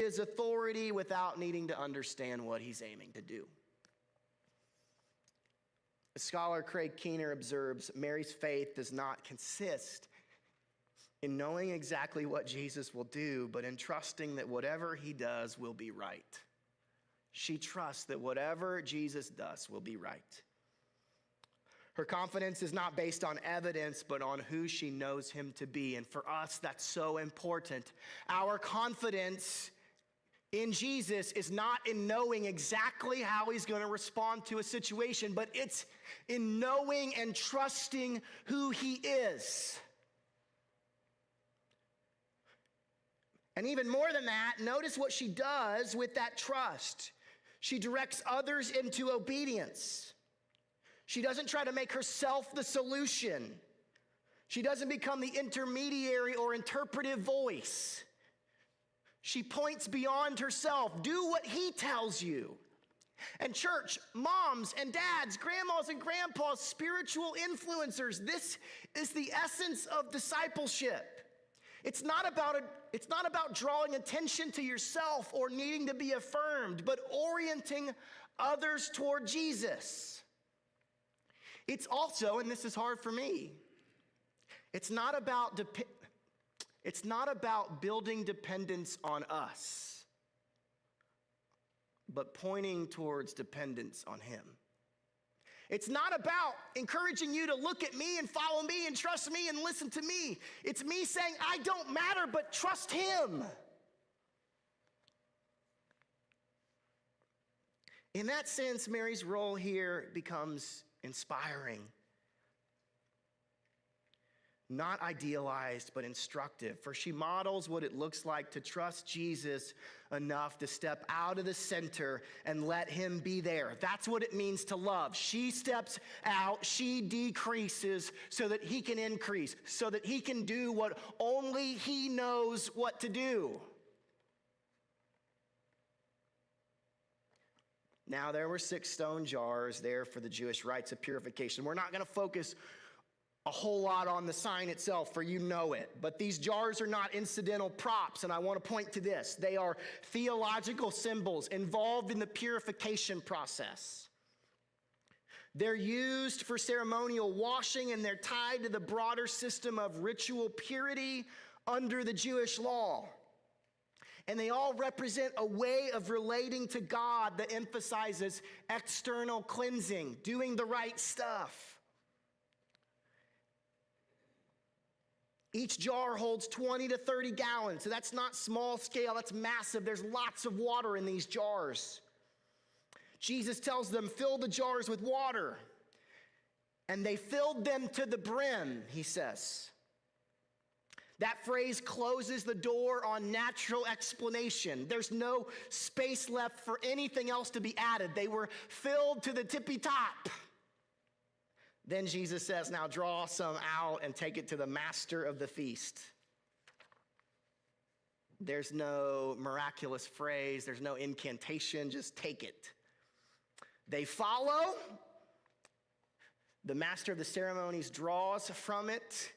his authority without needing to understand what he's aiming to do. Scholar Craig Keener observes, Mary's faith does not consist in knowing exactly what Jesus will do, but in trusting that whatever he does will be right. She trusts that whatever Jesus does will be right. Her confidence is not based on evidence, but on who she knows him to be. And for us, that's so important. Our confidence in Jesus is not in knowing exactly how he's going to respond to a situation, but it's in knowing and trusting who he is. And even more than that, notice what she does with that trust. She directs others into obedience. She doesn't try to make herself the solution. She doesn't become the intermediary or interpretive voice. She points beyond herself. Do what he tells you. And church, moms and dads, grandmas and grandpas, spiritual influencers, this is the essence of discipleship. It's not about drawing attention to yourself or needing to be affirmed, but orienting others toward Jesus. It's also, and this is hard for me, it's not about building dependence on us, but pointing towards dependence on him. It's not about encouraging you to look at me and follow me and trust me and listen to me. It's me saying, I don't matter, but trust him. In that sense, Mary's role here becomes inspiring. Not idealized, but instructive. For she models what it looks like to trust Jesus enough to step out of the center and let him be there. That's what it means to love. She steps out, she decreases so that he can increase, so that he can do what only he knows what to do. Now, there were 6 stone jars there for the Jewish rites of purification. We're not going to focus a whole lot on the sign itself, for you know it. But these jars are not incidental props, and I want to point to this. They are theological symbols involved in the purification process. They're used for ceremonial washing, and they're tied to the broader system of ritual purity under the Jewish law. And they all represent a way of relating to God that emphasizes external cleansing, doing the right stuff. Each jar holds 20 to 30 gallons, so that's not small scale, that's massive. There's lots of water in these jars. Jesus tells them, fill the jars with water. And they filled them to the brim, he says. That phrase closes the door on natural explanation. There's no space left for anything else to be added. They were filled to the tippy top. Then Jesus says, now draw some out and take it to the master of the feast. There's no miraculous phrase. There's no incantation. Just take it. They follow. The master of the ceremonies draws from it.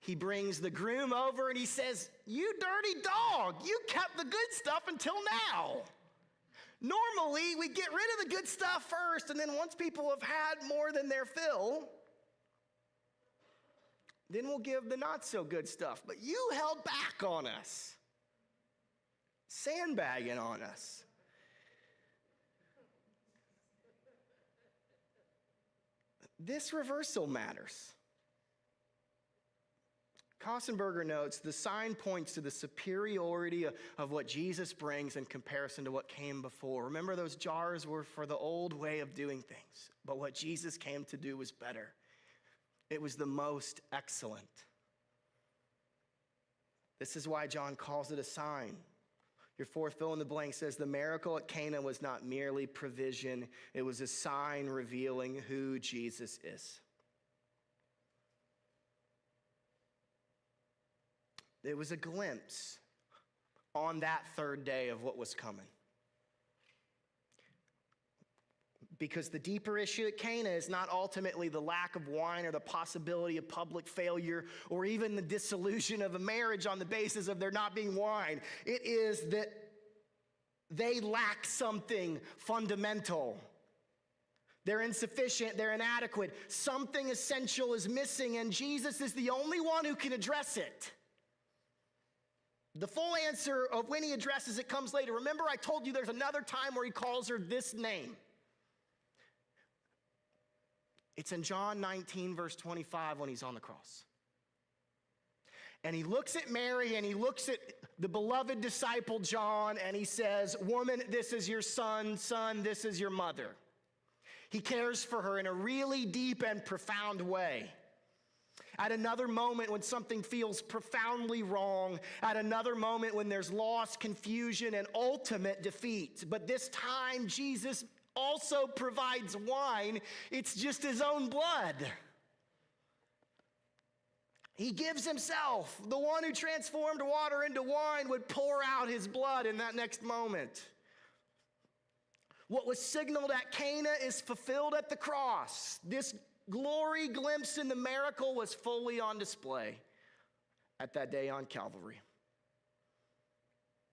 He brings the groom over and he says, you dirty dog, you kept the good stuff until now. Normally, we get rid of the good stuff first, and then once people have had more than their fill, then we'll give the not so good stuff. But you held back on us, sandbagging on us. This reversal matters. Kostenberger notes, the sign points to the superiority of what Jesus brings in comparison to what came before. Remember, those jars were for the old way of doing things, but what Jesus came to do was better. It was the most excellent. This is why John calls it a sign. Your fourth fill in the blank says, the miracle at Cana was not merely provision, it was a sign revealing who Jesus is. It was a glimpse on that third day of what was coming. Because the deeper issue at Cana is not ultimately the lack of wine or the possibility of public failure or even the dissolution of a marriage on the basis of there not being wine. It is that they lack something fundamental. They're insufficient, they're inadequate. Something essential is missing, and Jesus is the only one who can address it. The full answer of when he addresses it comes later. Remember, I told you there's another time where he calls her this name. It's in John 19, verse 25, when he's on the cross. And he looks at Mary, and he looks at the beloved disciple John, and he says, "Woman, this is your son. Son, this is your mother." He cares for her in a really deep and profound way. At another moment when something feels profoundly wrong, at another moment when there's loss, confusion, and ultimate defeat. But this time, Jesus also provides wine. It's just his own blood. He gives himself. The one who transformed water into wine would pour out his blood in that next moment. What was signaled at Cana is fulfilled at the cross. This glory glimpse in the miracle was fully on display at that day on Calvary.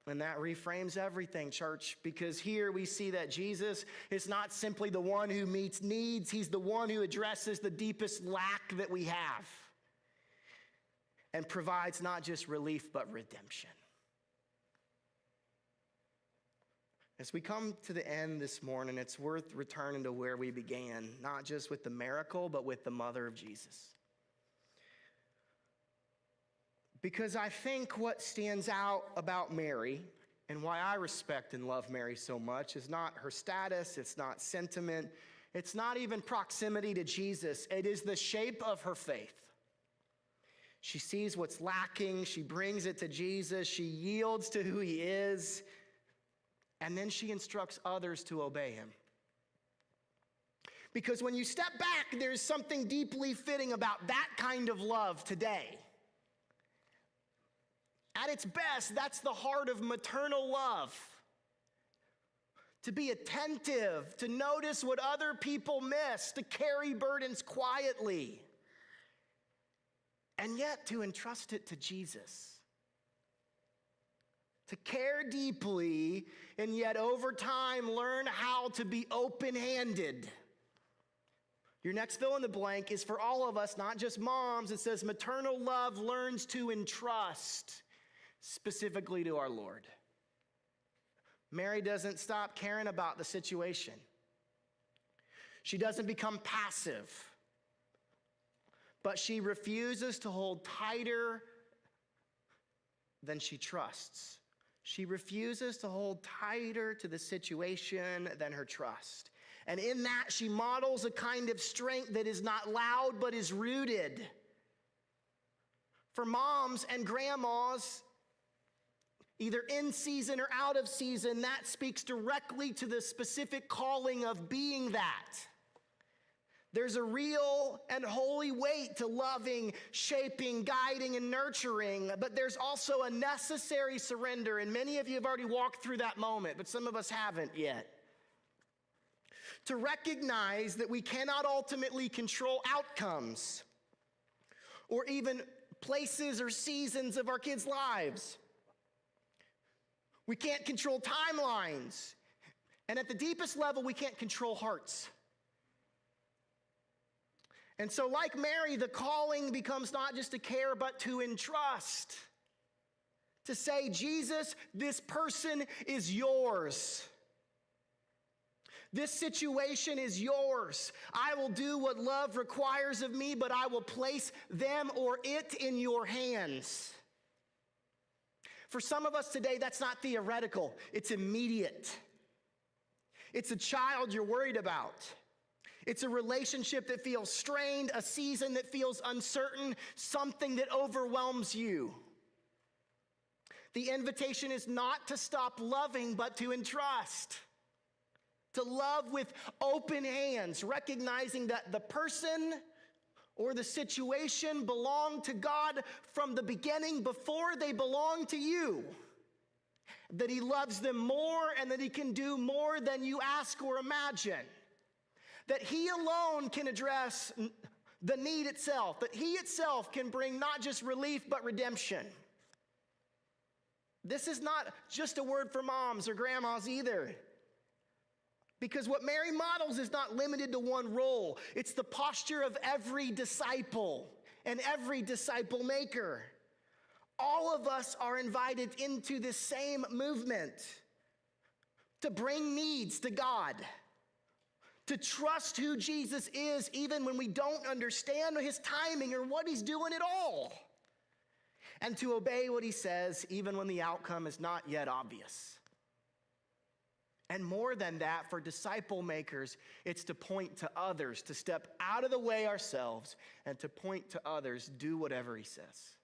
And that reframes everything, church, because here we see that Jesus is not simply the one who meets needs, he's the one who addresses the deepest lack that we have and provides not just relief, but redemption. As we come to the end this morning, it's worth returning to where we began, not just with the miracle, but with the mother of Jesus. Because I think what stands out about Mary, and why I respect and love Mary so much, is not her status, it's not sentiment, it's not even proximity to Jesus. It is the shape of her faith. She sees what's lacking, she brings it to Jesus, she yields to who he is, and then she instructs others to obey him. Because when you step back, there's something deeply fitting about that kind of love today. At its best, that's the heart of maternal love. To be attentive, to notice what other people miss, to carry burdens quietly, and yet to entrust it to Jesus. To care deeply, and yet over time learn how to be open-handed. Your next fill in the blank is for all of us, not just moms. It says maternal love learns to entrust specifically to our Lord. Mary doesn't stop caring about the situation. She doesn't become passive, but she refuses to hold tighter than she trusts. She refuses to hold tighter to the situation than her trust. And in that, she models a kind of strength that is not loud, but is rooted. For moms and grandmas, either in season or out of season, that speaks directly to the specific calling of being that. There's a real and holy weight to loving, shaping, guiding, and nurturing, but there's also a necessary surrender, and many of you have already walked through that moment, but some of us haven't yet. To recognize that we cannot ultimately control outcomes or even places or seasons of our kids' lives. We can't control timelines, and at the deepest level, we can't control hearts. And so like Mary, the calling becomes not just to care, but to entrust. To say, Jesus, this person is yours. This situation is yours. I will do what love requires of me, but I will place them or it in your hands. For some of us today, that's not theoretical. It's immediate. It's a child you're worried about. It's a relationship that feels strained, a season that feels uncertain, something that overwhelms you. The invitation is not to stop loving, but to entrust. To love with open hands, recognizing that the person or the situation belong to God from the beginning before they belong to you. That he loves them more and that he can do more than you ask or imagine. That he alone can address the need itself, that he itself can bring not just relief, but redemption. This is not just a word for moms or grandmas either. Because what Mary models is not limited to one role. It's the posture of every disciple and every disciple maker. All of us are invited into this same movement to bring needs to God, to trust who Jesus is even when we don't understand his timing or what he's doing at all, and to obey what he says even when the outcome is not yet obvious. And more than that, for disciple makers, it's to point to others, to step out of the way ourselves and to point to others, do whatever he says.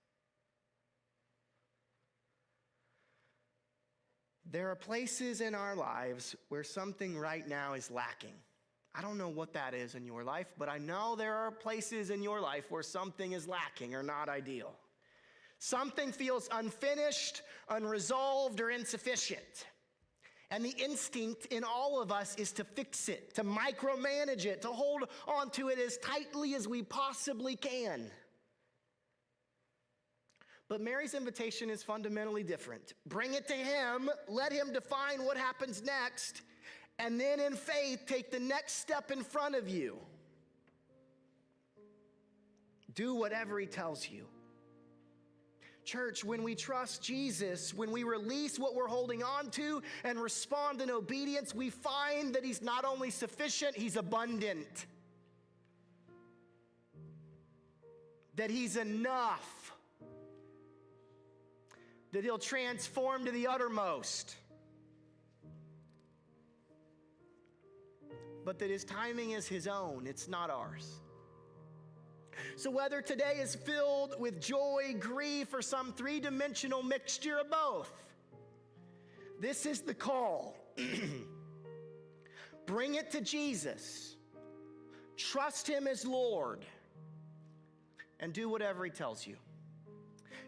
There are places in our lives where something right now is lacking. I don't know what that is in your life, but I know there are places in your life where something is lacking or not ideal. Something feels unfinished, unresolved, or insufficient. And the instinct in all of us is to fix it, to micromanage it, to hold on to it as tightly as we possibly can. But Mary's invitation is fundamentally different. Bring it to him, let him define what happens next, and then in faith, take the next step in front of you. Do whatever he tells you. Church, when we trust Jesus, when we release what we're holding on to and respond in obedience, we find that he's not only sufficient, he's abundant. That he's enough. That he'll transform to the uttermost. But that his timing is his own, it's not ours. So whether today is filled with joy, grief, or some three-dimensional mixture of both, this is the call. Bring it to Jesus. Trust him as Lord. And do whatever he tells you.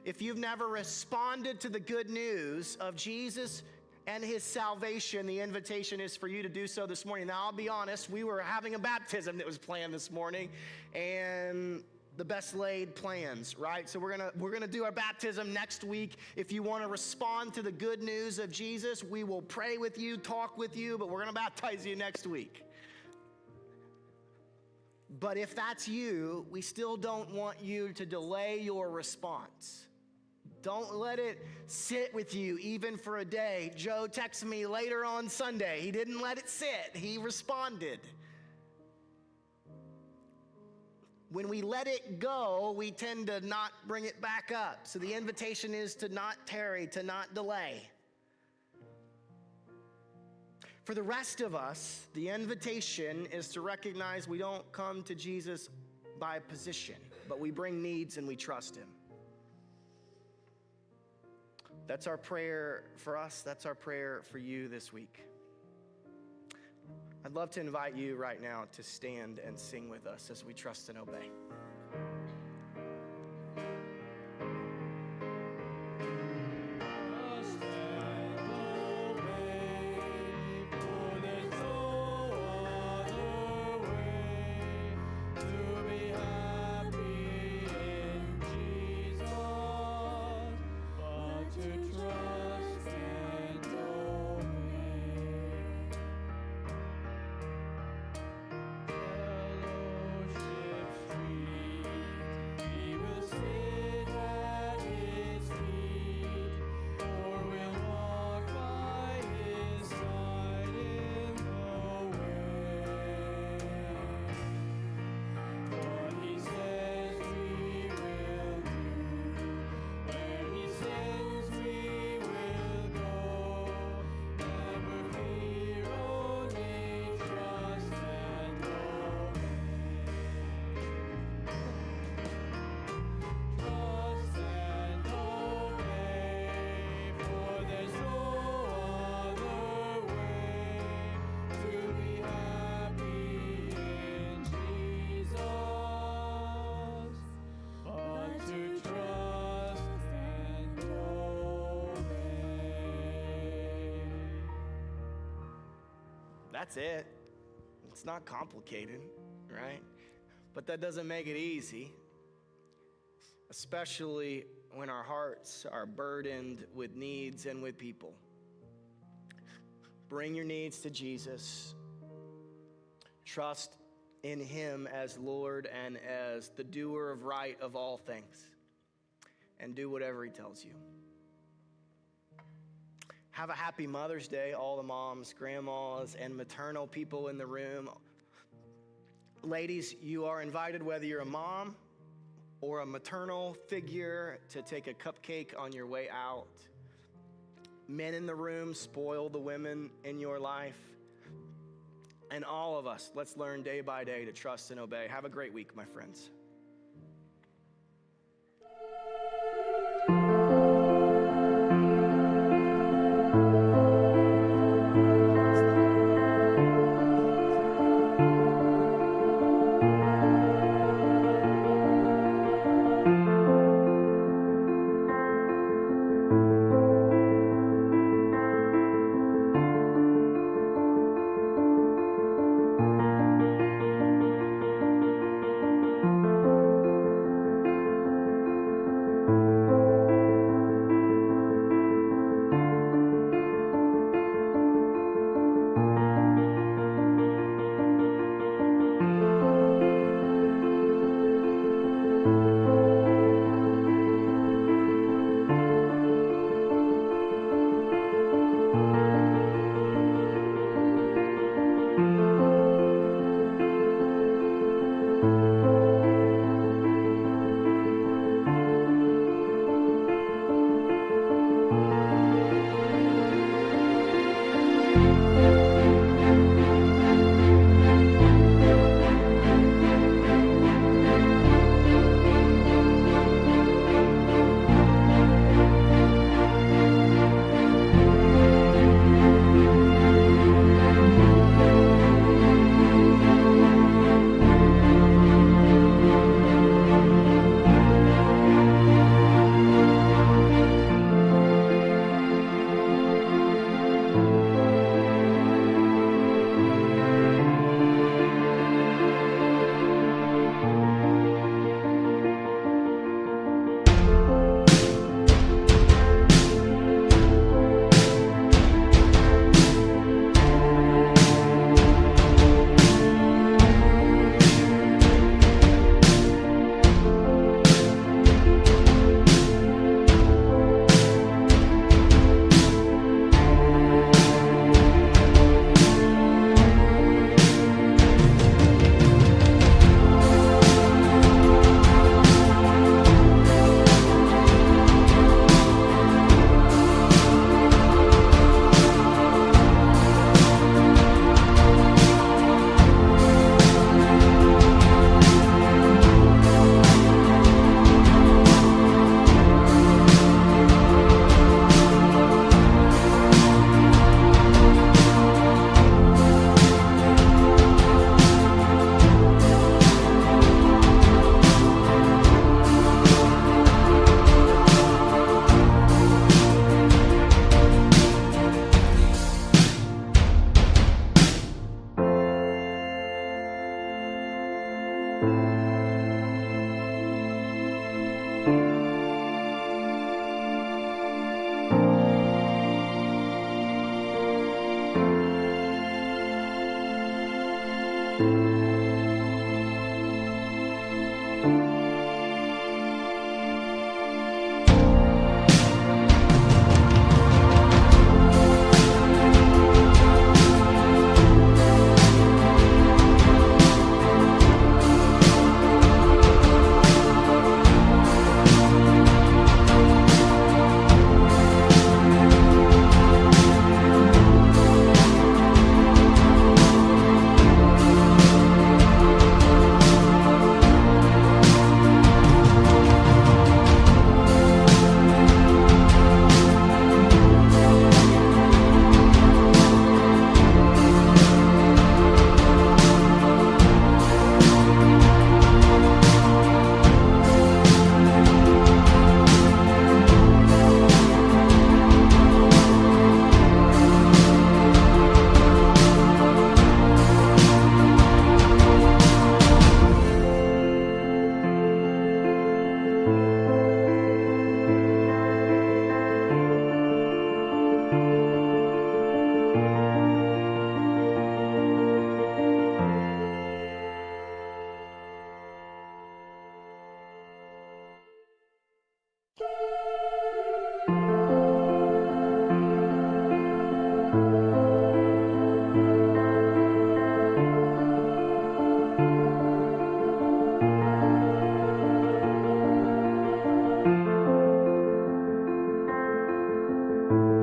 If you've never responded to the good news of Jesus and his salvation, the invitation is for you to do so this morning. Now, I'll be honest, we were having a baptism that was planned this morning, and the best laid plans, right? So we're gonna do our baptism next week. If you want to respond to the good news of Jesus, we will pray with you, talk with you, but we're gonna baptize you next week. But if that's you, we still don't want you to delay your response. Don't let it sit with you even for a day. Joe texted me later on Sunday. He didn't let it sit. He responded. When we let it go, we tend to not bring it back up. So the invitation is to not tarry, to not delay. For the rest of us, the invitation is to recognize we don't come to Jesus by position, but we bring needs and we trust him. That's our prayer for us. That's our prayer for you this week. I'd love to invite you right now to stand and sing with us as we trust and obey. That's it. It's not complicated, right? But that doesn't make it easy, especially when our hearts are burdened with needs and with people. Bring your needs to Jesus. Trust in him as Lord and as the doer of right of all things. And do whatever he tells you. Have a happy Mother's Day, all the moms, grandmas, and maternal people in the room. Ladies, you are invited, whether you're a mom or a maternal figure, to take a cupcake on your way out. Men in the room, spoil the women in your life. And all of us, let's learn day by day to trust and obey. Have a great week, my friends. you.